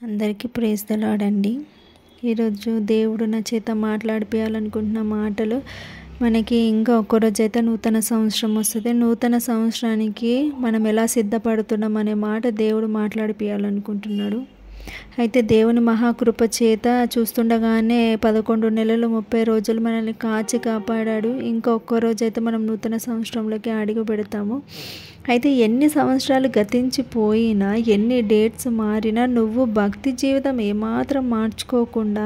అందరికీ praise the lord అండి. ఈరోజు దేవుడు నా చేత మాట్లాడిపియాలనుకుంటున్న మాటలు మనకి ఇంకా ఒక్క రోజైతే నూతన సంవత్సరం వస్తుంది. నూతన సంవత్సరానికి మనం ఎలా సిద్ధపడుతున్నాం అనే మాట దేవుడు మాట్లాడిపియాలనుకుంటున్నాడు. అయితే దేవుని మహాకృప చేత చూస్తుండగానే 11 నెలలు 30 రోజులు మనల్ని కాచి కాపాడాడు. ఇంకా ఒక్క రోజైతే మనం నూతన సంవత్సరంలోకి అడుగు పెడతాము. అయితే ఎన్ని సంవత్సరాలు గతించిపోయినా, ఎన్ని డేట్స్ మారినా, నువ్వు భక్తి జీవితం ఏమాత్రం మార్చుకోకుండా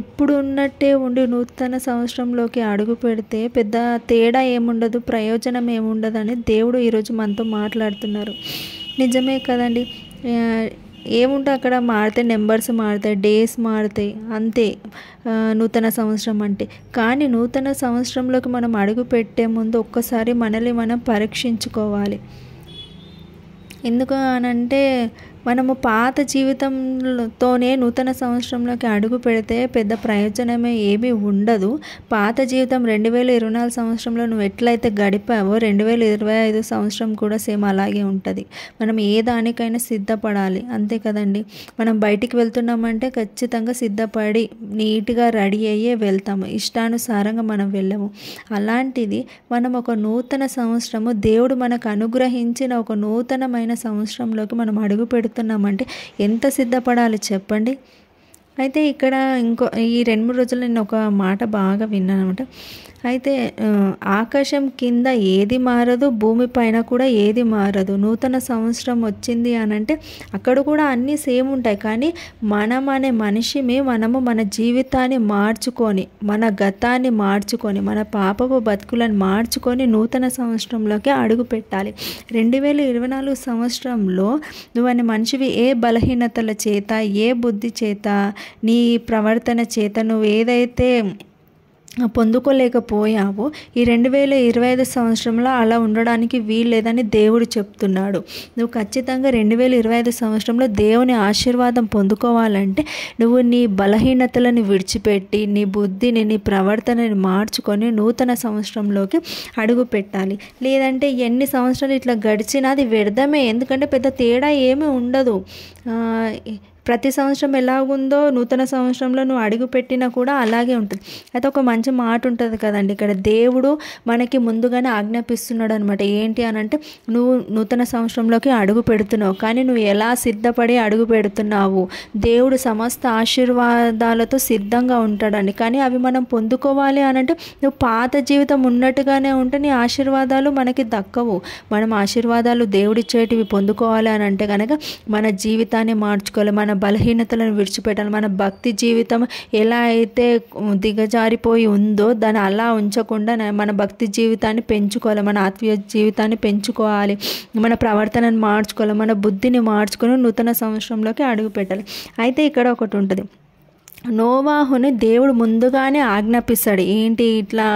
ఎప్పుడు ఉన్నట్టే ఉండి నూతన సంవత్సరంలోకి అడుగు పెడితే పెద్ద తేడా ఏముండదు, ప్రయోజనం ఏముండదు అని దేవుడు ఈరోజు మనతో మాట్లాడుతున్నారు. నిజమే కదండి. ఏముంటే అక్కడ మారుతాయి, నెంబర్స్ మారుతాయి, డేస్ మారుతాయి, అంతే నూతన సంవత్సరం అంటే. కానీ నూతన సంవత్సరంలోకి మనం అడుగు పెట్టే ముందు ఒక్కసారి మనల్ని మనం పరీక్షించుకోవాలి. ఎందుకు అనంటే మనము పాత జీవితంతోనే నూతన సంవత్సరంలోకి అడుగు పెడితే పెద్ద ప్రయోజనమే ఏమీ ఉండదు. పాత జీవితం 2024 సంవత్సరంలో నువ్వు ఎట్లయితే గడిపావో 2025 సంవత్సరం కూడా సేమ్ అలాగే ఉంటుంది. మనం ఏ దానికైనా సిద్ధపడాలి, అంతే కదండి. మనం బయటికి వెళ్తున్నామంటే ఖచ్చితంగా సిద్ధపడి నీట్గా రెడీ అయ్యే వెళ్తాము, ఇష్టానుసారంగా మనం వెళ్ళము. అలాంటిది మనం ఒక నూతన సంవత్సరము, దేవుడు మనకు అనుగ్రహించిన ఒక నూతనమైన సంవత్సరంలోకి మనం అడుగు పెడుతున్నామంటే ఎంత సిద్ధపడాలి చెప్పండి. అయితే ఇక్కడ ఈ 2-3 రోజులు నేను ఒక మాట బాగా విన్నాను అనమాట. అయితే ఆకాశం కింద ఏది మారదు, భూమి పైన కూడా ఏది మారదు. నూతన సంవత్సరం వచ్చింది అని అంటే అక్కడ కూడా అన్నీ సేమ్ ఉంటాయి. కానీ మనం అనే మనము మన జీవితాన్ని మార్చుకొని, మన గతాన్ని మార్చుకొని, మన పాపపు బతుకులను మార్చుకొని నూతన సంవత్సరంలోకి అడుగు పెట్టాలి. 2024 సంవత్సరంలో నువ్వు అనే మనిషివి ఏ బలహీనతల చేత, ఏ బుద్ధి చేత, నీ ప్రవర్తన చేత నువ్వు ఏదైతే పొందుకోలేకపోయావో ఈ 2025 సంవత్సరంలో అలా ఉండడానికి వీల్లేదని దేవుడు చెప్తున్నాడు. నువ్వు ఖచ్చితంగా 2025 సంవత్సరంలో దేవుని ఆశీర్వాదం పొందుకోవాలంటే నువ్వు నీ బలహీనతలను విడిచిపెట్టి, నీ బుద్ధిని, నీ ప్రవర్తనని మార్చుకొని నూతన సంవత్సరంలోకి అడుగు పెట్టాలి. లేదంటే ఎన్ని సంవత్సరాలు ఇట్లా గడిచినా అది వ్యర్థమే. ఎందుకంటే పెద్ద తేడా ఏమీ ఉండదు. ప్రతి సంవత్సరం ఎలాగుందో నూతన సంవత్సరంలో నువ్వు అడుగు పెట్టినా కూడా అలాగే ఉంటుంది. అయితే ఒక మంచి మాట ఉంటుంది కదండి, ఇక్కడ దేవుడు మనకి ముందుగానే ఆజ్ఞాపిస్తున్నాడు అనమాట. ఏంటి అని అంటే నువ్వు నూతన సంవత్సరంలోకి అడుగు పెడుతున్నావు, కానీ నువ్వు ఎలా సిద్ధపడి అడుగు పెడుతున్నావు. దేవుడు సమస్త ఆశీర్వాదాలతో సిద్ధంగా ఉంటాడండి. కానీ అవి మనం పొందుకోవాలి అని అంటే నువ్వు పాత జీవితం ఉన్నట్టుగానే ఉంటే నీ ఆశీర్వాదాలు మనకి దక్కవు. మనం ఆశీర్వాదాలు దేవుడిచ్చేటివి పొందుకోవాలి అని అంటే కనుక మన జీవితాన్ని మార్చుకోవాలి, మన బలహీనతలను విడిచిపెట్టాలి. మన భక్తి జీవితం ఎలా అయితే దిగజారిపోయి ఉందో దాన్ని అలా ఉంచకుండా మన భక్తి జీవితాన్ని పెంచుకోవాలి, మన ఆత్మీయ జీవితాన్ని పెంచుకోవాలి, మన ప్రవర్తనను మార్చుకోవాలి, మన బుద్ధిని మార్చుకొని నూతన సంవత్సరంలోకి అడుగు పెట్టాలి. అయితే ఇక్కడ ఒకటి ఉంటుంది, నోవాహుని దేవుడు ముందుగానే ఆజ్ఞాపిస్తాడు. ఏంటి, ఇట్లా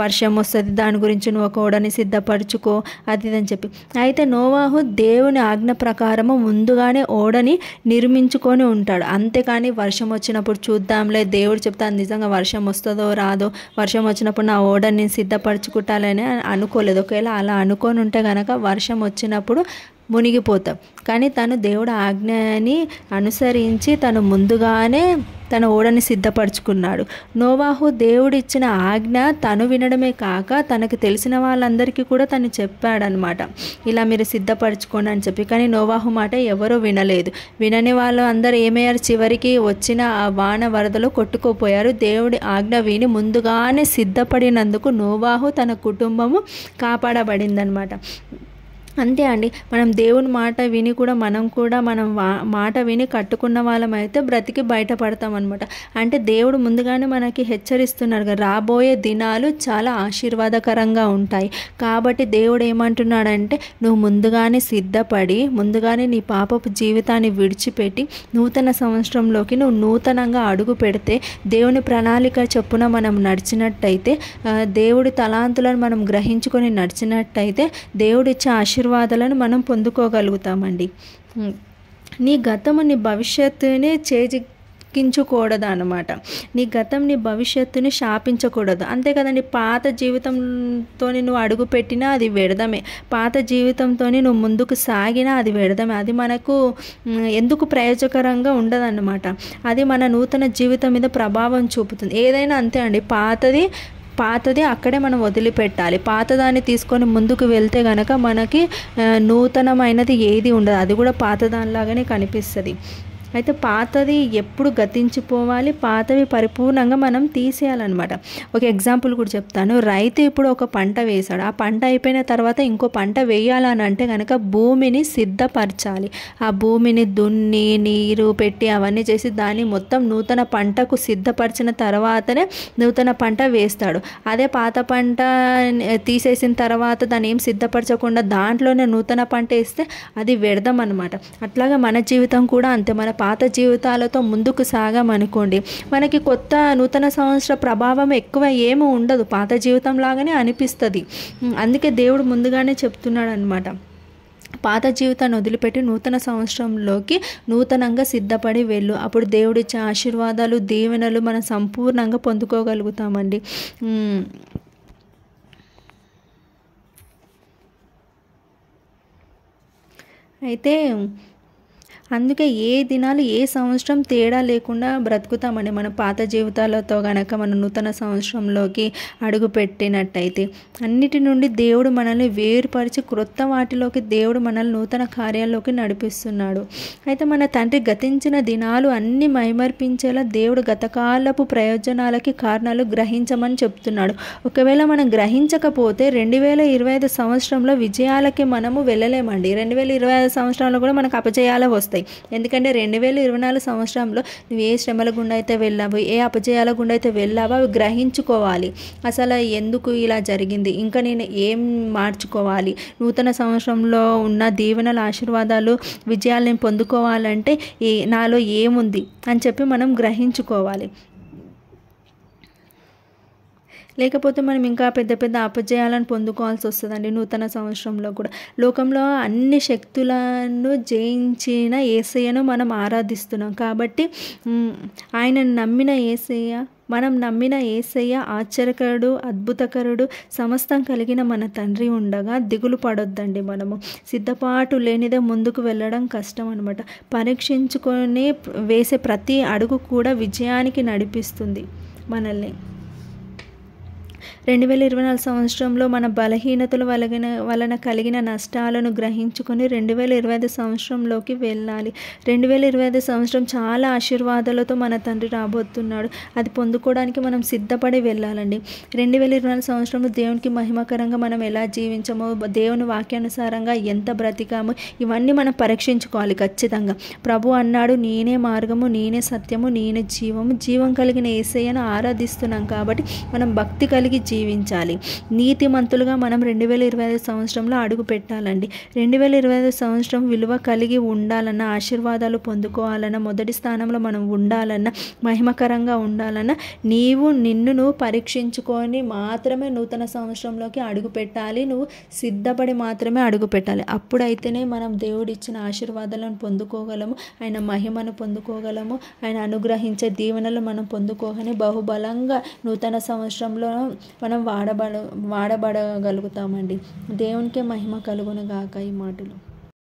వర్షం వస్తుంది, దాని గురించి నువ్వు ఒక ఓడని సిద్ధపరచుకో, అది అని చెప్పి. అయితే నోవాహు దేవుని ఆజ్ఞ ప్రకారము ముందుగానే ఓడని నిర్మించుకొని ఉంటాడు. అంతేకాని వర్షం వచ్చినప్పుడు చూద్దాంలే, దేవుడు చెప్తాను నిజంగా వర్షం వస్తుందో రాదో, వర్షం వచ్చినప్పుడు నా ఓడని నేను సిద్ధపరచుకుంటాలని అనుకోలేదు. ఒకవేళ అలా అనుకొని ఉంటే కనుక వర్షం వచ్చినప్పుడు మునిగిపోతాం. కానీ తను దేవుడు ఆజ్ఞని అనుసరించి తను ముందుగానే తన ఓడని సిద్ధపరచుకున్నాడు. నోవాహు దేవుడు ఇచ్చిన ఆజ్ఞ తను వినడమే కాక తనకు తెలిసిన వాళ్ళందరికీ కూడా తను చెప్పాడనమాట, ఇలా మీరు సిద్ధపరచుకోండి అని చెప్పి. కానీ నోవాహు మాట ఎవరూ వినలేదు. వినని వాళ్ళు అందరూ ఏమయ్యారు, చివరికి వచ్చిన ఆ వాన వరదలో కొట్టుకోపోయారు. దేవుడి ఆజ్ఞ విని ముందుగానే సిద్ధపడినందుకు నోవాహు తన కుటుంబము కాపాడబడిందనమాట. అంతే అండి. మనం దేవుని మాట విని కూడా మనం మాట విని కట్టుకున్న వాళ్ళమైతే బ్రతికి బయటపడతాం అనమాట. అంటే దేవుడు ముందుగానే మనకి హెచ్చరిస్తున్నాడు కదా, రాబోయే దినాలు చాలా ఆశీర్వాదకరంగా ఉంటాయి. కాబట్టి దేవుడు ఏమంటున్నాడంటే నువ్వు ముందుగానే సిద్ధపడి, ముందుగానే నీ పాపపు జీవితాన్ని విడిచిపెట్టి నూతన సంవత్సరంలోకి నువ్వు నూతనంగా అడుగు పెడితే, దేవుని ప్రణాళిక చొప్పున మనం నడిచినట్టయితే, దేవుడి తలాంతులను మనం గ్రహించుకొని నడిచినట్టయితే దేవుడిచ్చే ఆశీర్వాదాలను మనం పొందుకోగలుగుతామండి. నీ గతము నీ భవిష్యత్తుని దుఃఖించకూడదు అనమాట. నీ గతం నీ భవిష్యత్తుని శాపించకూడదు. అంతే కదండి, పాత జీవితంతో నువ్వు అడుగుపెట్టినా అది వ్యర్థమే, పాత జీవితంతో నువ్వు ముందుకు సాగినా అది వ్యర్థమే. అది మనకు ఎందుకు ప్రయోజకరంగా ఉండదన్నమాట. అది మన నూతన జీవితం మీద ప్రభావం చూపుతుంది. ఏదైనా అంతే అండి, పాతది అక్కడే మనం వదిలిపెట్టాలి. పాతదాన్ని తీసుకొని ముందుకు వెళ్తే కనుక మనకి నూతనమైనది ఏది ఉండదు, అది కూడా పాతదానిలాగానే కనిపిస్తుంది. అయితే పాతది ఎప్పుడు గతించిపోవాలి, పాతవి పరిపూర్ణంగా మనం తీసేయాలన్నమాట. ఒక ఎగ్జాంపుల్ కూడా చెప్తాను. రైతు ఇప్పుడు ఒక పంట వేశాడు, ఆ పంట అయిపోయిన తర్వాత ఇంకో పంట వేయాలని అంటే కనుక భూమిని సిద్ధపరచాలి. ఆ భూమిని దున్ని నీరు పెట్టి అవన్నీ చేసి దాన్ని మొత్తం నూతన పంటకు సిద్ధపరిచిన తర్వాతనే నూతన పంట వేస్తాడు. అదే పాత పంట తీసేసిన తర్వాత దాన్ని ఏం సిద్ధపరచకుండా దాంట్లోనే నూతన పంట వేస్తే అది వ్యర్థం అన్నమాట. అట్లాగా మన జీవితం కూడా అంతే. మన పాత జీవితాలతో ముందుకు సాగామనుకోండి, మనకి కొత్త నూతన సంవత్సర ప్రభావం ఎక్కువ ఏమీ ఉండదు, పాత జీవితం లాగానే అనిపిస్తుంది. అందుకే దేవుడు ముందుగానే చెప్తున్నాడు అనమాట, పాత జీవితాన్ని వదిలిపెట్టి నూతన సంవత్సరంలోకి నూతనంగా సిద్ధపడి వెళ్ళు. అప్పుడు దేవుడిచ్చే ఆశీర్వాదాలు దీవెనలు మనం సంపూర్ణంగా పొందుకోగలుగుతామండి. అయితే అందుకే ఏ దినాలు ఏ సంవత్సరం తేడా లేకుండా బ్రతుకుతామండి మన పాత జీవితాలతో గనక మన నూతన సంవత్సరంలోకి అడుగు పెట్టినట్టయితే. అన్నిటి నుండి దేవుడు మనల్ని వేరుపరిచి క్రొత్త వాటిలోకి దేవుడు మనల్ని నూతన కార్యాల్లోకి నడిపిస్తున్నాడు. అయితే మన తండ్రి గతించిన దినాలు అన్నీ మైమర్పించేలా దేవుడు గతకాలపు ప్రయోజనాలకి కారణాలు గ్రహించమని చెప్తున్నాడు. ఒకవేళ మనం గ్రహించకపోతే 2025 సంవత్సరంలో విజయాలకి మనము వెళ్ళలేమండి. 2025 సంవత్సరంలో కూడా మనకు అపజయాలు వస్తాయి. ఎందుకంటే 2024 సంవత్సరంలో నువ్వు ఏ శ్రమల గుండా అయితే వెళ్ళావు, ఏ అపజయాల గుండా అయితే వెళ్ళావో అవి గ్రహించుకోవాలి. అసలు ఎందుకు ఇలా జరిగింది, ఇంకా నేను ఏం మార్చుకోవాలి, నూతన సంవత్సరంలో ఉన్న దీవెనల ఆశీర్వాదాలు విజయాలను పొందుకోవాలంటే నాలో ఏముంది అని చెప్పి మనం గ్రహించుకోవాలి. లేకపోతే మనం ఇంకా పెద్ద పెద్ద అపజయాలను పొందుకోవాల్సి వస్తుందండి నూతన సంవత్సరంలో కూడా. లోకంలో అన్ని శక్తులను జయించిన యేసయ్యను మనం ఆరాధిస్తున్నాం కాబట్టి మనం నమ్మిన యేసయ్య ఆశ్చర్యకరుడు, అద్భుతకరుడు, సమస్తం కలిగిన మన తండ్రి ఉండగా దిగులు పడొద్దండి. మనము సిద్ధపాటు లేనిదే ముందుకు వెళ్ళడం కష్టం అనమాట. పరీక్షించుకొని వేసే ప్రతి అడుగు కూడా విజయానికి నడిపిస్తుంది మనల్ని. 2024 సంవత్సరంలో మన బలహీనతల వలన కలిగిన నష్టాలను గ్రహించుకొని 2025 సంవత్సరంలోకి వెళ్ళాలి. 2025 సంవత్సరం చాలా ఆశీర్వాదాలతో మన తండ్రి రాబోతున్నాడు. అది పొందుకోవడానికి మనం సిద్ధపడి వెళ్ళాలండి. 2024 సంవత్సరంలో దేవునికి మహిమకరంగా మనం ఎలా జీవించామో, దేవుని వాక్యానుసారంగా ఎంత బ్రతికామో ఇవన్నీ మనం పరీక్షించుకోవాలి ఖచ్చితంగా. ప్రభు అన్నాడు, నేనే మార్గము, నేనే సత్యము, నేనే జీవము, జీవం కలిగిన యేసయ్యను ఆరాధిస్తున్నాం కాబట్టి మనం భక్తి కలిగి జీవించాలి. నీతిమంతులుగా మనం 2025 సంవత్సరంలో అడుగు పెట్టాలండి. 2025 సంవత్సరం విలువ కలిగి ఉండాలన్నా, ఆశీర్వాదాలు పొందుకోవాలన్నా, మొదటి స్థానంలో మనం ఉండాలన్నా, మహిమకరంగా ఉండాలన్నా నిన్ను పరీక్షించుకొని మాత్రమే నూతన సంవత్సరంలోకి అడుగు పెట్టాలి. నువ్వు సిద్ధపడి మాత్రమే అడుగు పెట్టాలి. అప్పుడైతేనే మనం దేవుడిచ్చిన ఆశీర్వాదాలను పొందుకోగలము, ఆయన మహిమను పొందుకోగలము, ఆయన అనుగ్రహించే దీవెనలు మనం పొందుకోగని బహుబలంగా నూతన సంవత్సరంలో మనం వాడబడగలుగుతామండి. దేవునికే మహిమ కలుగును గాక ఈ మాటలు.